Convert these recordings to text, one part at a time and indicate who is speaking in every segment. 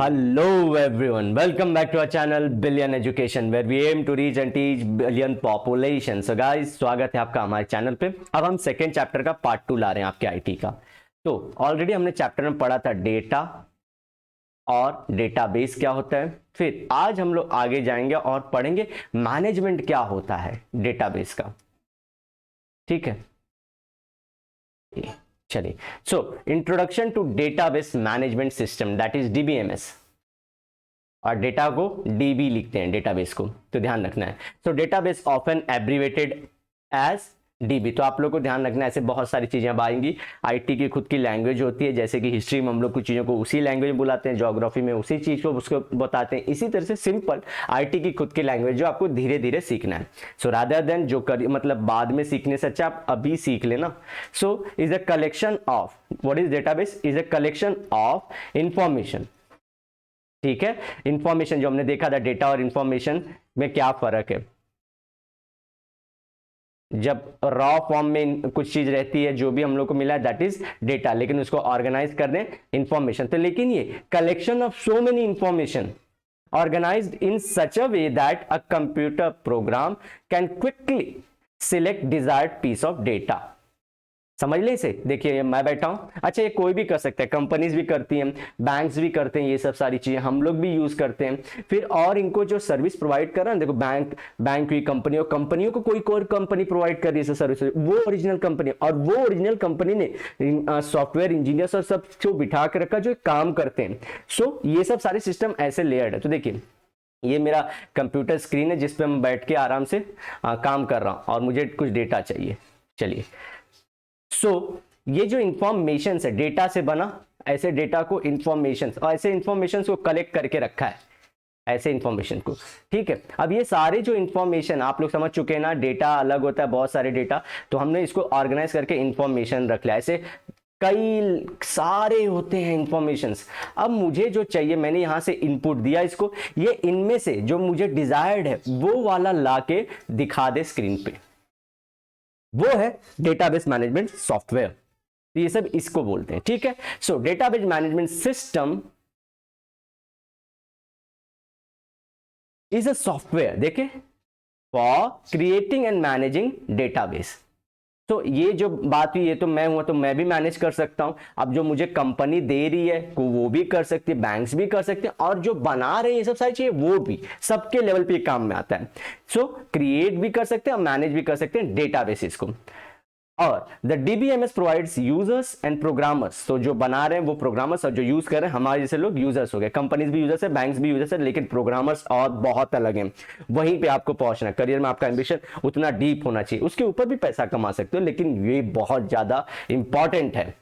Speaker 1: Hello everyone, welcome back to our channel Billion Education where we aim to reach and teach billion population. So guys, स्वागत है आपका हमारे channel पे। अब हम सेकेंड चैप्टर का पार्ट 2 ला रहे हैं आपके आईटी का। तो ऑलरेडी हमने चैप्टर में पढ़ा था डेटा और डेटाबेस क्या होता है। फिर आज हम लोग आगे जाएंगे और पढ़ेंगे मैनेजमेंट क्या होता है डेटाबेस का। ठीक है, चलिए। So introduction to database management system, that is DBMS. और डेटा को डीबी लिखते हैं, डेटाबेस को, तो ध्यान रखना है। So database often abbreviated as DB. तो आप लोग को ध्यान रखना है, ऐसे बहुत सारी चीजें अब आएंगी। आईटी की खुद की लैंग्वेज होती है, जैसे कि हिस्ट्री में हम लोग कुछ चीजों को उसी लैंग्वेज में बुलाते हैं, ज्योग्राफी में उसी चीज को उसको बताते हैं। इसी तरह से सिंपल आईटी की खुद की लैंग्वेज जो आपको धीरे धीरे सीखना है। सो रादर देन जो मतलब बाद में सीखने से अच्छा आप अभी सीख लेना। So is a collection of, what is database? Is a collection of information. ठीक है, इंफॉर्मेशन जो हमने देखा था, डेटा और इंफॉर्मेशन में क्या फर्क है। जब रॉ फॉर्म में कुछ चीज रहती है, जो भी हम लोग को मिला है दैट इज डेटा, लेकिन उसको ऑर्गेनाइज कर दें इंफॉर्मेशन। तो लेकिन ये collection of so many information organized in such a way that a computer program can quickly select desired piece of data। समझ ले इसे। देखिए मैं बैठा हूं, अच्छा ये कोई भी कर सकता है, कंपनीज भी करती हैं, बैंक्स भी करते हैं, ये सब सारी चीजें हम लोग भी यूज करते हैं। फिर और इनको जो सर्विस प्रोवाइड कर रहा है, देखो बैंक की कंपनियों को कोई और कंपनी प्रोवाइड कर रही है सर्विस, वो ओरिजिनल कंपनी, और वो ओरिजिनल कंपनी ने सॉफ्टवेयर इंजीनियर्स और सब जो बिठा के रखा जो काम करते हैं। सो ये सब सारे सिस्टम ऐसे लेयर्ड है। तो देखिए ये मेरा कंप्यूटर स्क्रीन है जिसपे मैं बैठ के आराम से काम कर रहा हूं और मुझे कुछ डेटा चाहिए। चलिए, सो ये जो इंफॉर्मेशन है डेटा से बना, ऐसे डेटा को इंफॉर्मेशन, और ऐसे इंफॉर्मेशन को कलेक्ट करके रखा है, ऐसे इंफॉर्मेशन को। ठीक है, अब ये सारे जो इंफॉर्मेशन आप लोग समझ चुके हैं ना, डेटा अलग होता है, बहुत सारे डेटा, तो हमने इसको ऑर्गेनाइज करके इंफॉर्मेशन रख लिया। ऐसे कई सारे होते हैं इंफॉर्मेशंस। अब मुझे जो चाहिए, मैंने यहां से इनपुट दिया इसको, ये इनमें से जो मुझे डिजायर्ड है वो वाला लाके दिखा दे स्क्रीन पे, वो है डेटाबेस मैनेजमेंट सॉफ्टवेयर। ये सब इसको बोलते हैं। ठीक है, so database management system is a software, देखे, for creating and managing database. तो ये जो बात हुई, ये तो मैं हुआ तो मैं भी मैनेज कर सकता हूं। अब जो मुझे कंपनी दे रही है को वो भी कर सकती है, बैंक्स भी कर सकते हैं, और जो बना रहे हैं ये सब सारी चीजें वो भी, सबके लेवल पे काम में आता है। सो क्रिएट भी कर सकते हैं और मैनेज भी कर सकते हैं डेटाबेसेस को। और the DBMS provides users and programmers. तो जो बना रहे हैं वो प्रोग्रामर्स, और जो यूज कर रहे हैं हमारे जैसे लोग यूजर्स हो गए। कंपनीज भी यूजर्स है, बैंक्स भी यूजर्स है, लेकिन प्रोग्रामर्स और बहुत अलग हैं। वहीं पे आपको पहुंचना है। करियर में आपका एम्बिशन उतना डीप होना चाहिए, उसके ऊपर भी पैसा कमा सकते हो, लेकिन ये बहुत ज्यादा इंपॉर्टेंट है।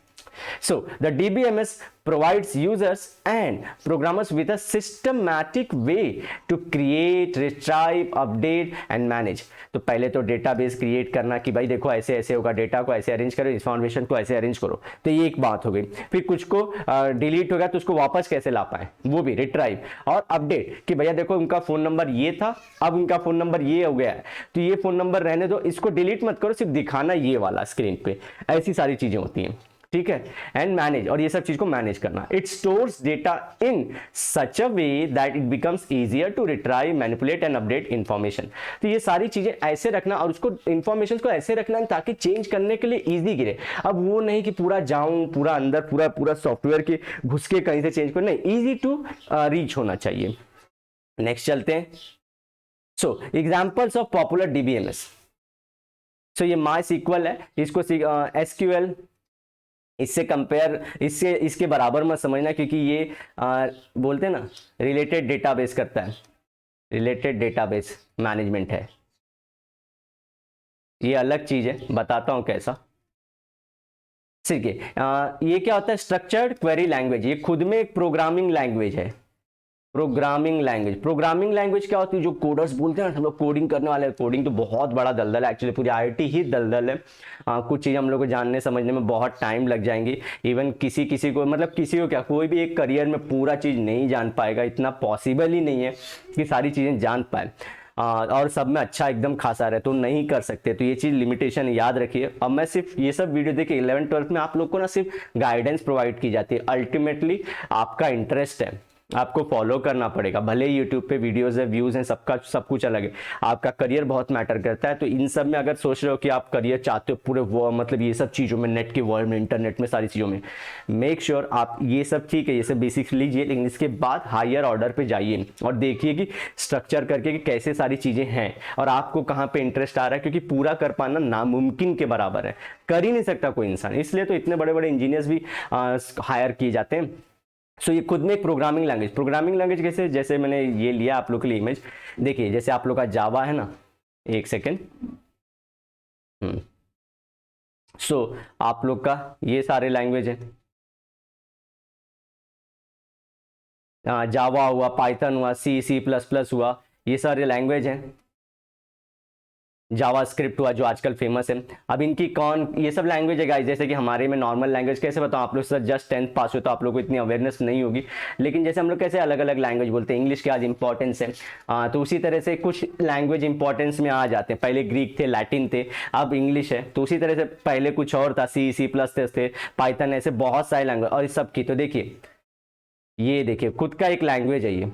Speaker 1: So the DBMS provides users and programmers with a systematic way to create, retrieve, update and manage। तो पहले तो डेटाबेस क्रिएट करना कि भाई देखो ऐसे ऐसे होगा, डेटा को ऐसे अरेंज करो, इंफॉर्मेशन को ऐसे अरेंज करो, तो ये एक बात हो गई। फिर कुछ को डिलीट हो गया तो उसको वापस कैसे ला पाए, वो भी रिट्राइव और अपडेट, कि भैया देखो उनका फोन नंबर ये था, अब उनका फोन नंबर ये हो गया है, तो ये फोन नंबर रहने दो, इसको डिलीट मत करो, सिर्फ दिखाना ये वाला स्क्रीन पे। ऐसी सारी चीजें होती हैं। ठीक है, एंड मैनेज, और ये सब चीज को मैनेज करना। It stores data in such a way that it becomes easier to retrieve, manipulate and update information. तो ये सारी चीजें ऐसे रखना, और उसको इंफॉर्मेशन को ऐसे रखना ताकि चेंज करने के लिए इजी गिरे। अब वो नहीं कि पूरा जाऊं, पूरा अंदर, पूरा सॉफ्टवेयर के घुस के कहीं से चेंज करो, नहीं, इजी टू रीच होना चाहिए। नेक्स्ट चलते हैं। सो एग्जांपल्स ऑफ पॉपुलर डीबीएमएस। सो ये माई सीक्वल है, इसको एसक्यूएल इससे कंपेयर, इसके बराबर मत समझना, क्योंकि ये बोलते हैं ना रिलेटेड डेटाबेस करता है, रिलेटेड डेटाबेस मैनेजमेंट है, ये अलग चीज है, बताता हूं कैसा। ठीक है, ये क्या होता है? Structured query language. ये खुद में एक प्रोग्रामिंग लैंग्वेज है। प्रोग्रामिंग लैंग्वेज क्या होती है? जो कोडर्स बोलते हैं ना, हम लोग कोडिंग करने वाले हैं। कोडिंग तो बहुत बड़ा दलदल है, एक्चुअली पूरी आईटी ही दलदल है। कुछ चीज़ हम लोग को जानने समझने में बहुत टाइम लग जाएंगी। इवन किसी को, मतलब किसी को क्या, कोई भी एक करियर में पूरा चीज़ नहीं जान पाएगा, इतना पॉसिबल ही नहीं है कि सारी चीज़ें जान पाए। और सब में अच्छा एकदम खासा रहे तो नहीं कर सकते। तो ये चीज़ लिमिटेशन याद रखिए। अब मैं सिर्फ ये सब वीडियो देखिए, 11th 12th में आप लोग को ना सिर्फ गाइडेंस प्रोवाइड की जाती है। अल्टीमेटली आपका इंटरेस्ट है, आपको फॉलो करना पड़ेगा, भले ही यूट्यूब पे वीडियोस है, व्यूज हैं, सबका सब कुछ अलग है, आपका करियर बहुत मैटर करता है। तो इन सब में अगर सोच रहे हो कि आप करियर चाहते हो पूरे मतलब ये सब चीज़ों में, नेट के वर्ल्ड में, इंटरनेट में, सारी चीज़ों में, मेक श्योर आप ये सब ठीक है, ये सब बेसिक्स लीजिए, लेकिन इसके बाद हायर ऑर्डर पे जाइए और देखिए कि स्ट्रक्चर करके कि कैसे सारी चीज़ें हैं और आपको कहाँ पे इंटरेस्ट आ रहा है, क्योंकि पूरा कर पाना नामुमकिन के बराबर है, कर ही नहीं सकता कोई इंसान, इसलिए तो इतने बड़े बड़े इंजीनियर्स भी हायर किए जाते हैं। सो ये खुद में एक प्रोग्रामिंग लैंग्वेज कैसे, जैसे मैंने ये लिया आप लोग के लिए इमेज, देखिए जैसे आप लोग का जावा है ना, एक सेकेंड, सो आप लोग का ये सारे लैंग्वेज है, जावा हुआ, पाइथन हुआ, सी प्लस प्लस हुआ, ये सारे लैंग्वेज हैं, जावा स्क्रिप्ट हुआ जो आजकल फेमस है। अब इनकी ये सब लैंग्वेज है गाइस, जैसे कि हमारे में नॉर्मल लैंग्वेज कैसे बताऊं, आप लोग सर जस्ट 10th पास हुए तो आप लोग को इतनी अवेयरनेस नहीं होगी, लेकिन जैसे हम लोग कैसे अलग अलग लैंग्वेज बोलते हैं, इंग्लिश की आज इंपॉर्टेंस है, तो उसी तरह से कुछ लैंग्वेज इंपॉर्टेंस में आ जाते हैं, पहले ग्रीक थे, लैटिन थे, अब इंग्लिश है, तो उसी तरह से पहले कुछ और था, सी प्लस थे, पाइथन, ऐसे बहुत सारे लैंग्वेज और इस सब की। तो देखिए ये देखिए खुद का एक लैंग्वेज है ये,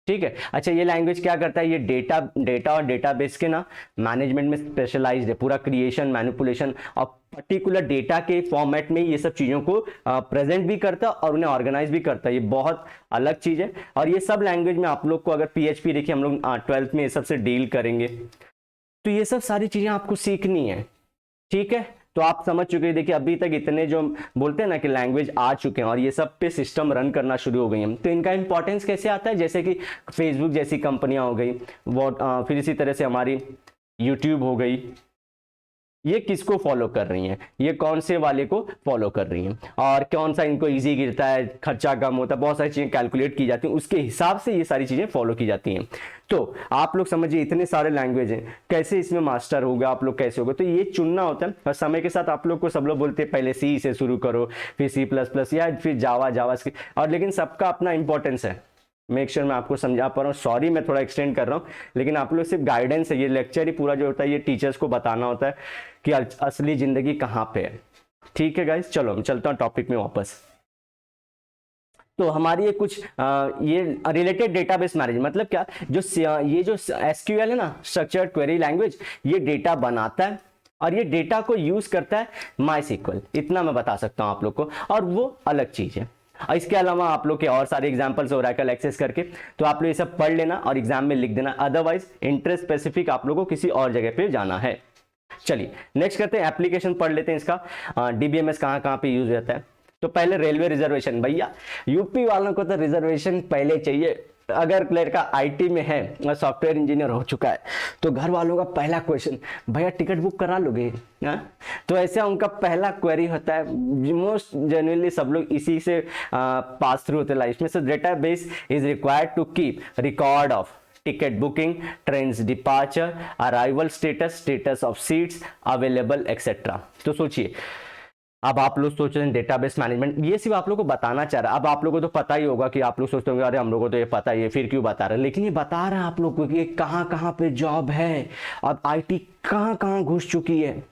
Speaker 1: ठीक है। अच्छा ये लैंग्वेज क्या करता है, ये डेटा और डेटाबेस के ना मैनेजमेंट में स्पेशलाइज्ड है, पूरा क्रिएशन, मैनिपुलेशन और पर्टिकुलर डेटा के फॉर्मेट में ये सब चीज़ों को प्रेजेंट भी करता है और उन्हें ऑर्गेनाइज भी करता है, ये बहुत अलग चीज़ है। और ये सब लैंग्वेज में आप लोग को अगर PHP देखिए, हम लोग 12th में ये सब से डील करेंगे, तो ये सब सारी चीज़ें आपको सीखनी है, ठीक है। तो आप समझ चुके हैं, देखिए अभी तक इतने जो बोलते हैं ना कि लैंग्वेज आ चुके हैं और ये सब पे सिस्टम रन करना शुरू हो गई हैं, तो इनका इंपॉर्टेंस कैसे आता है, जैसे कि फेसबुक जैसी कंपनियां हो गई, फिर इसी तरह से हमारी यूट्यूब हो गई, ये किसको फॉलो कर रही हैं, ये कौन से वाले को फॉलो कर रही हैं और कौन सा इनको इजी गिरता है, खर्चा कम होता है, बहुत सारी चीजें कैलकुलेट की जाती हैं, उसके हिसाब से ये सारी चीजें फॉलो की जाती हैं। तो आप लोग समझिए इतने सारे लैंग्वेज हैं, कैसे इसमें मास्टर होगा आप लोग, कैसे होगा, तो ये चुनना होता है। और समय के साथ आप लोग को सब लोग बोलते हैं पहले सी से शुरू करो, फिर C++ या फिर जावा और लेकिन सबका अपना इंपॉर्टेंस है, मेक श्योर मैं आपको समझा पा रहा हूँ, सॉरी मैं थोड़ा एक्सटेंड कर रहा हूँ, लेकिन आप लोग सिर्फ गाइडेंस है, ये लेक्चर ही पूरा जो होता है ये टीचर्स को बताना होता है कि असली जिंदगी कहाँ पे है, ठीक है गाइस। चलो हम चलता हूँ टॉपिक में वापस। तो हमारी ये कुछ ये रिलेटेड डेटाबेस मैनेजमेंट मतलब क्या, ये जो SQL है ना, स्ट्रक्चर्ड क्वेरी लैंग्वेज, ये डेटा बनाता है और ये डेटा को यूज करता है MySQL, इतना मैं बता सकता हूँ आप लोग को, और वो अलग चीज है। और इसके अलावा आप लोग के और सारे एग्जांपल्स ओरेकल एक्सेस करके, तो आप लोग ये सब पढ़ लेना और एग्जाम में लिख देना, अदरवाइज इंटरेस्ट स्पेसिफिक आप लोगों को किसी और जगह पे जाना है। चलिए नेक्स्ट करते हैं, एप्लीकेशन पढ़ लेते हैं इसका, DBMS कहाँ कहाँ पे यूज होता है। तो पहले रेलवे रिजर्वेशन, भैया यूपी वालों को तो रिजर्वेशन पहले चाहिए, अगर लड़का IT में है और सॉफ्टवेयर इंजीनियर हो चुका है तो घर वालों का पहला क्वेश्चन, भैया टिकट बुक करा लोगे ना, तो ऐसा उनका पहला क्वेरी होता है, मोस्ट जनरली सब लोग इसी से पास थ्रू होते लाइफ में। So database is required to keep record of ticket booking, trains departure, arrival status of seats available etcetera. तो सोचिए अब आप लोग सोच रहे हैं डेटाबेस मैनेजमेंट, ये सिर्फ आप लोग को बताना चाह रहा है। अब आप लोगों को तो पता ही होगा कि आप लोग सोचते होंगे अरे हम लोगों को तो ये पता ही है, फिर क्यों बता रहे हैं, लेकिन ये बता रहे हैं आप लोग को कि कहाँ कहाँ पे जॉब है, अब IT कहाँ कहाँ घुस चुकी है,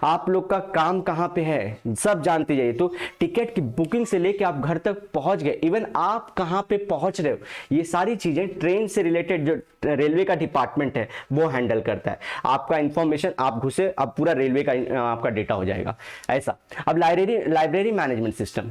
Speaker 1: आप लोग का काम कहाँ पे है, सब जानते जाइए। तो टिकट की बुकिंग से लेके आप घर तक पहुंच गए, इवन आप कहाँ पे पहुंच रहे हो, ये सारी चीजें ट्रेन से रिलेटेड जो रेलवे का डिपार्टमेंट है वो हैंडल करता है। आपका इंफॉर्मेशन आप घुसे, अब पूरा रेलवे का आपका डेटा हो जाएगा ऐसा। अब library management system,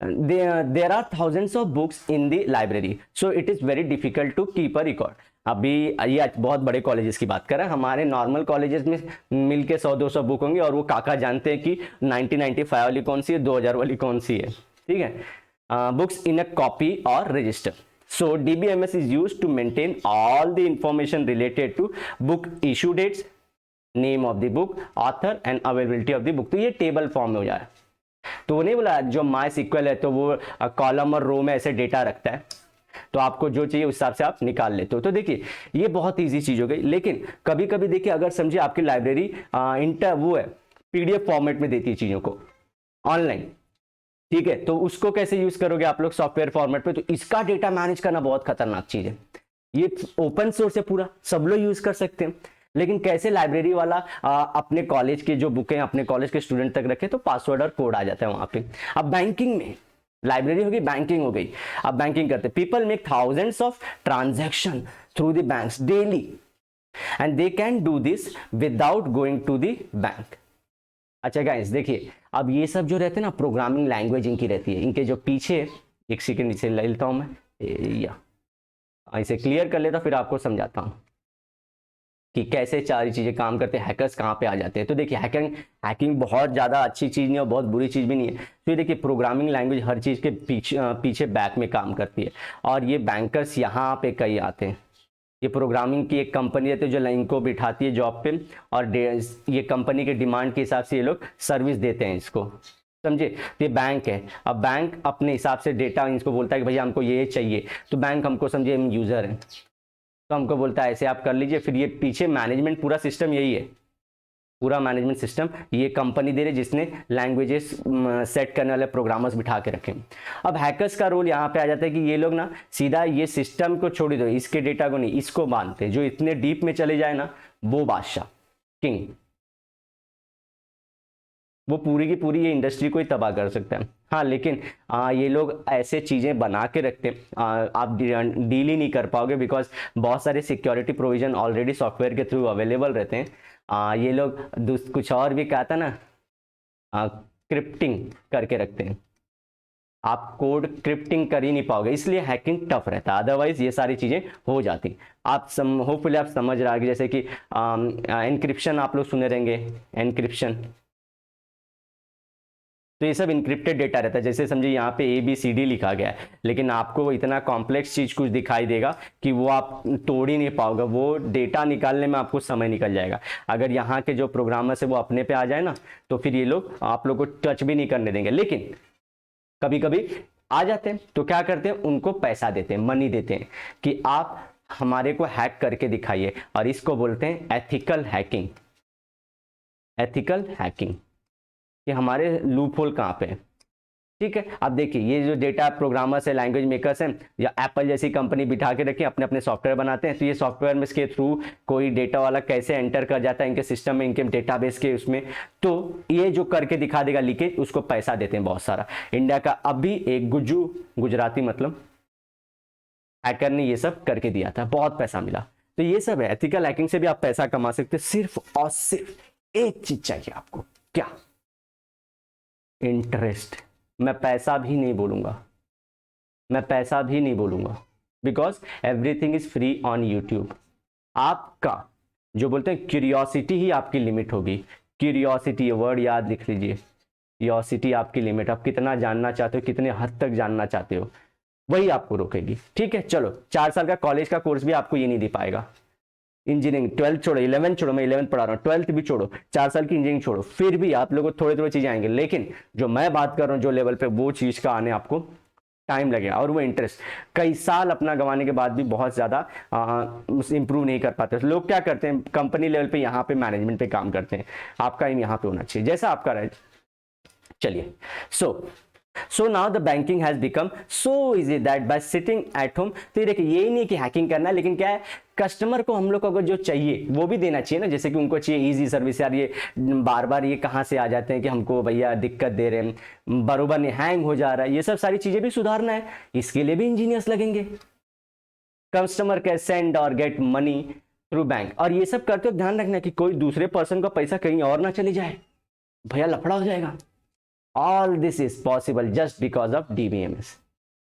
Speaker 1: there are thousands of books in the library, so it is very difficult to keep a record. अभी ये बहुत बड़े कॉलेजेस की बात कर रहे हैं, हमारे नॉर्मल कॉलेजेस में मिलके 100-200 बुक होंगे और वो काका जानते हैं कि 1995 वाली कौन सी है, 2000 वाली कौन सी है, ठीक है। बुक्स इन अ कॉपी और register, so DBMS is used to maintain all the information related to book issue dates, name of the book, author and availability of the book. तो ये टेबल फॉर्म में हो जाए, तो वो नहीं बोला जो MySQL है तो वो कॉलम और रो में ऐसे डेटा रखता है, तो आपको जो चाहिए उस हिसाब से आप निकाल लेते हो। तो देखिए ये बहुत इजी चीज हो गई, लेकिन कभी कभी देखिए अगर समझिए आपकी लाइब्रेरी वो है PDF फॉर्मेट में देती है चीजों को ऑनलाइन, ठीक है, तो उसको कैसे यूज करोगे आप लोग सॉफ्टवेयर फॉर्मेट पे, तो इसका डेटा मैनेज करना बहुत खतरनाक चीज है। ये ओपन सोर्स है पूरा, सब लोग यूज कर सकते हैं, लेकिन कैसे लाइब्रेरी वाला अपने कॉलेज के जो बुकें अपने कॉलेज के स्टूडेंट तक रखे, तो पासवर्ड और कोड आ जाता है वहां पे। अब बैंकिंग में लाइब्रेरी हो गई, बैंकिंग हो गई। अब बैंकिंग करते, people make thousands of transaction through the banks daily and they can do this without going to the bank. अच्छा गाइस देखिए, अब ये सब जो रहते हैं ना प्रोग्रामिंग लैंग्वेज इनकी रहती है, इनके जो पीछे, एक सेकंड इसे ले लेता हूं मैं, या इसे क्लियर कर लेता फिर आपको समझाता हूं कि कैसे सारी चीजें काम करते हैं, हैकर्स कहाँ पे आ जाते हैं। तो देखिए हैकिंग बहुत ज़्यादा अच्छी चीज़ नहीं और बहुत बुरी चीज़ भी नहीं है। तो ये देखिए प्रोग्रामिंग लैंग्वेज हर चीज़ के पीछे बैक में काम करती है, और ये बैंकर्स यहाँ पे कई आते हैं। ये प्रोग्रामिंग की एक कंपनी रहती है जो इनको बिठाती है जॉब पे, और ये कंपनी के डिमांड के हिसाब से ये लोग सर्विस देते हैं इसको, समझे। तो ये बैंक है, अब बैंक अपने हिसाब से डेटा इनको बोलता है कि भैया हमको ये चाहिए, तो बैंक हमको समझे हम यूज़र हैं तो हमको बोलता है ऐसे आप कर लीजिए। फिर ये पीछे मैनेजमेंट पूरा सिस्टम यही है, पूरा मैनेजमेंट सिस्टम ये कंपनी दे रही जिसने लैंग्वेजेस सेट करने वाले प्रोग्रामर्स बिठा के रखे। अब हैकर्स का रोल यहाँ पे आ जाता है कि ये लोग ना सीधा ये सिस्टम को छोड़ दो, इसके डेटा को नहीं, इसको बांधते हैं। जो इतने डीप में चले जाए ना वो बादशाह, किंग, वो पूरी की पूरी ये इंडस्ट्री को ही तबाह कर सकता है। हाँ लेकिन ये लोग ऐसे चीज़ें बना के रखते हैं आप डील ही नहीं कर पाओगे, बिकॉज बहुत सारे सिक्योरिटी प्रोविजन ऑलरेडी सॉफ्टवेयर के थ्रू अवेलेबल रहते हैं। ये लोग कुछ और भी कहा था ना, क्रिप्टिंग करके रखते हैं, आप कोड क्रिप्टिंग कर ही नहीं पाओगे, इसलिए हैकिंग टफ रहता है, अदरवाइज ये सारी चीज़ें हो जाती। आप होपफुली आप समझ रहे हैं, जैसे कि एनक्रिप्शन आप लोग सुने रहेंगे, एनक्रिप्शन, तो ये सब इनक्रिप्टेड डेटा रहता है। जैसे समझिए यहाँ पे ABCD लिखा गया है, लेकिन आपको वो इतना कॉम्प्लेक्स चीज़ कुछ दिखाई देगा कि वो आप तोड़ ही नहीं पाओगे, वो डेटा निकालने में आपको समय निकल जाएगा। अगर यहाँ के जो प्रोग्रामर्स है वो अपने पे आ जाए ना, तो फिर ये लोग आप लोग को टच भी नहीं करने देंगे। लेकिन कभी कभी आ जाते हैं तो क्या करते हैं, उनको पैसा देते हैं, मनी देते हैं कि आप हमारे को हैक करके दिखाइए, और इसको बोलते हैं एथिकल हैकिंग। एथिकल हैकिंग कि हमारे लूप होल कहाँ पे है, ठीक है। अब देखिए ये जो डेटा प्रोग्रामर्स है, लैंग्वेज मेकर्स हैं, या एप्पल जैसी कंपनी बिठा के रखी अपने अपने सॉफ्टवेयर बनाते हैं, तो ये सॉफ्टवेयर में इसके थ्रू कोई डेटा वाला कैसे एंटर कर जाता है इनके सिस्टम में, इनके डेटाबेस के उसमें, तो ये जो करके दिखा देगा लीकेज, उसको पैसा देते हैं बहुत सारा। इंडिया का अभी एक गुजराती मतलब हैकर ने ये सब करके दिया था, बहुत पैसा मिला। तो ये सब है, एथिकल हैकिंग से भी आप पैसा कमा सकते हैं। सिर्फ और सिर्फ एक चीज चाहिए आपको, क्या, इंटरेस्ट। मैं पैसा भी नहीं बोलूंगा, मैं पैसा भी नहीं बोलूंगा, because everything is free on YouTube. आपका जो बोलते हैं क्यूरियोसिटी ही आपकी लिमिट होगी। क्यूरियोसिटी, ये वर्ड याद लिख लीजिए, क्यूरियोसिटी आपकी लिमिट, आप कितना जानना चाहते हो, कितने हद तक जानना चाहते हो, वही आपको रोकेगी, ठीक है। चलो 4 साल का कॉलेज का कोर्स भी आपको ये नहीं दे पाएगा। इंजीनियरिंग 12th छोड़ो, 11th छोड़ो, मैं 11th पढ़ा रहा हूँ, 12th भी छोड़ो, 4 साल की इंजीनियरिंग छोड़ो, फिर भी आप लोगों को थोड़े थोड़े चीजें आएंगे। लेकिन जो मैं बात कर रहा हूँ जो लेवल पे, वो चीज का आने आपको टाइम लगेगा, और वो इंटरेस्ट कई साल अपना गंवाने के बाद भी बहुत ज्यादा इंप्रूव नहीं कर पाते। लोग क्या करते हैं, कंपनी लेवल पे यहाँ पे मैनेजमेंट पे काम करते हैं, आपका एम यहाँ पे होना चाहिए जैसा आपका रहे। चलिए, so now the banking has become so easy that by sitting at home, तो देखिए यही नहीं कि हैकिंग करना है, लेकिन क्या है, कस्टमर को हम लोग को अगर जो चाहिए वो भी देना चाहिए ना। जैसे कि उनको चाहिए इजी सर्विस, यार ये बार बार ये कहाँ से आ जाते हैं कि हमको भैया दिक्कत दे रहे हैं, बरोबर नहीं हैंग हो जा रहा है, ये सब सारी चीजें भी सुधारना है, इसके लिए भी इंजीनियर्स लगेंगे। कस्टमर कैन सेंड और गेट मनी थ्रू बैंक, और ये सब करते हो ध्यान रखना कि कोई दूसरे पर्सन का पैसा कहीं और ना चले जाए, भैया लफड़ा हो जाएगा। All this is possible just because of DBMS,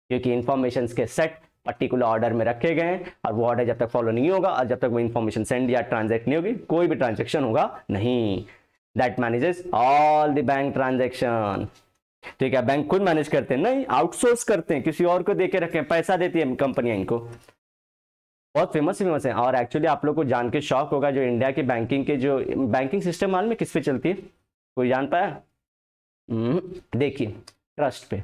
Speaker 1: क्योंकि इंफॉर्मेशन के सेट पर्टिकुलर ऑर्डर में रखे गए हैं, और वो ऑर्डर जब तक फॉलो नहीं होगा और जब तक वो इंफॉर्मेशन सेंड या ट्रांजैक्ट नहीं होगी, कोई भी ट्रांजैक्शन होगा नहीं। That manages all the bank transaction. तो क्या बैंक खुद मैनेज करते हैं? नहीं, आउटसोर्स करते हैं, किसी और को दे के रखें, पैसा देती है कंपनियां इनको। बहुत फेमस है, और एक्चुअली आप लोग को जान के शॉक होगा, जो इंडिया के बैंकिंग के जो बैंकिंग सिस्टम मालूम है किस पे चलती है, कोई जान पाया? देखिए ट्रस्ट पे।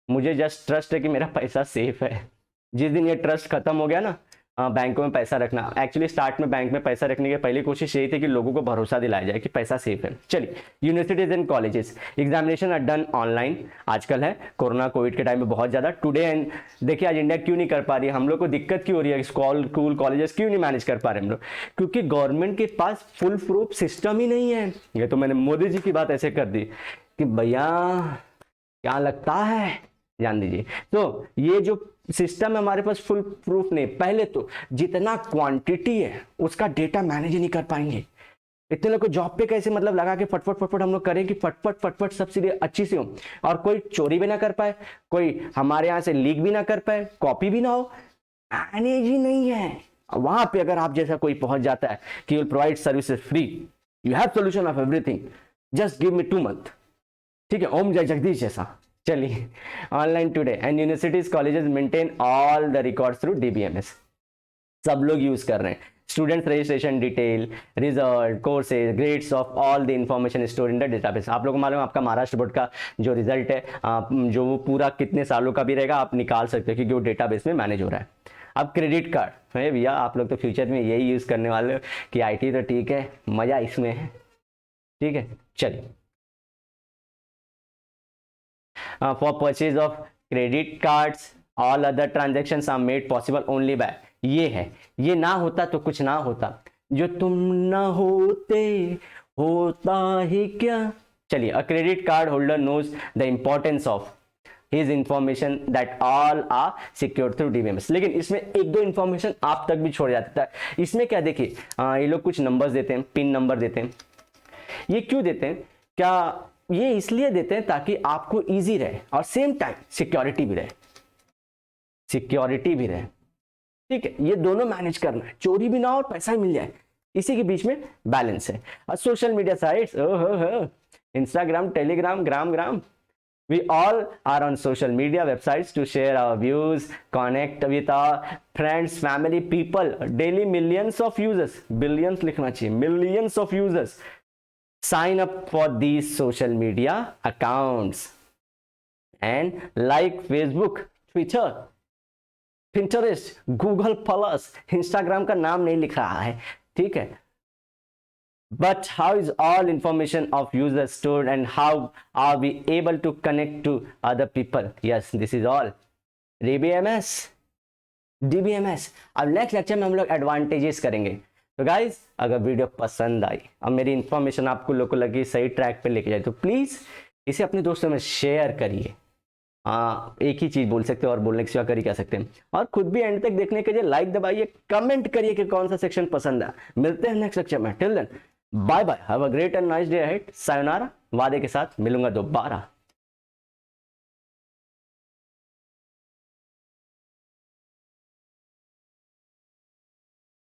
Speaker 1: मुझे जस्ट ट्रस्ट है कि मेरा पैसा सेफ है। जिस दिन ये ट्रस्ट खत्म हो गया ना, बैंकों में पैसा रखना, एक्चुअली स्टार्ट में बैंक में पैसा रखने की पहली कोशिश यही थी कि लोगों को भरोसा दिलाया जाए कि पैसा सेफ है। चलिए, universities and colleges examination are done online, आजकल है, कोरोना कोविड के टाइम में बहुत ज्यादा। टुडे एंड देखिए आज इंडिया क्यों नहीं कर पा रही है, हम लोग को दिक्कत क्यों हो रही है, स्कूल कॉलेजेस क्यों नहीं मैनेज कर पा रहे हम लोग? क्योंकि गवर्नमेंट के पास फुल प्रूफ सिस्टम ही नहीं है। ये तो मैंने मोदी जी की बात ऐसे कर दी कि भैया क्या लगता है जान दीजिए। तो ये जो सिस्टम है हमारे पास फुल प्रूफ नहीं, पहले तो जितना क्वांटिटी है उसका डेटा मैनेज ही नहीं कर पाएंगे। इतने लोग को जॉब पे कैसे मतलब लगा के फटफट फटफट हम लोग करें कि फटफट फटफट सब चीजें अच्छी से हो, और कोई चोरी भी ना कर पाए, कोई हमारे यहाँ से लीक भी ना कर पाए, कॉपी भी ना हो, मैनेज ही नहीं है। वहां पे अगर आप जैसा कोई पहुंच जाता है कि will provide services free, you have solution of everything, just give me 2 months, ठीक है, ओम जय जगदीश जैसा। चलिए, online today and universities colleges maintain all the records through DBMS, सब लोग यूज कर रहे हैं। Students registration detail, result, courses, grades of all the information store in the database. आप लोगों को मालूम है आपका महाराष्ट्र बोर्ड का जो रिजल्ट है जो वो पूरा कितने सालों का भी रहेगा आप निकाल सकते हो, क्योंकि वो डेटाबेस में मैनेज हो रहा है। अब क्रेडिट कार्ड है भैया, आप लोग तो फ्यूचर में यही यूज करने वाले हो कि आईटी तो ठीक है, मजा इसमें है, ठीक है। चलिए, for purchase of credit cards all other transactions are made possible only by, ये है, ये ना होता तो कुछ ना होता, जो तुम ना होते होता ही क्या। चलिए, a credit card holder knows the importance of his information that all are secured through DBMS. लेकिन इसमें एक दो इंफॉर्मेशन आप तक भी छोड़ जाता है। इसमें क्या, देखिए ये लोग कुछ नंबर्स देते हैं, पिन नंबर देते हैं। ये क्यों देते हैं, क्या ये इसलिए देते हैं ताकि आपको इजी रहे और सेम टाइम सिक्योरिटी भी रहे, सिक्योरिटी भी रहे, ठीक है। ये दोनों मैनेज करना है, चोरी भी ना हो और पैसा भी मिल जाए, इसी के बीच में बैलेंस है। और social media sites, Instagram, Telegram, gram, we all are on social media websites to share our views, connect with our friends, family, people, daily millions of users, billions लिखना चाहिए, millions of users sign up for these social media accounts and like Facebook, Twitter, Pinterest, Google Plus, Instagram का नाम नहीं लिख रहा है, ठीक है। But how is all information of users stored and how are we able to connect to other people? Yes, this is all DBMS, DBMS। अब next lecture में हम लोग एडवांटेजेस करेंगे। तो गाइज, अगर वीडियो पसंद आई और मेरी इंफॉर्मेशन आपको लोगों को लगी सही ट्रैक पे लेके जाए, तो प्लीज इसे अपने दोस्तों में शेयर करिए। एक ही चीज बोल सकते हो और बोलने के सिवा कर ही कह सकते हैं। और खुद भी एंड तक देखने के लिए लाइक दबाइए, कमेंट करिए कि कौन सा सेक्शन पसंद है। मिलते हैं नेक्स्ट लेक्चर में, till then bye bye, have a great and nice day ahead, sayonara. वादे के साथ मिलूंगा दोबारा।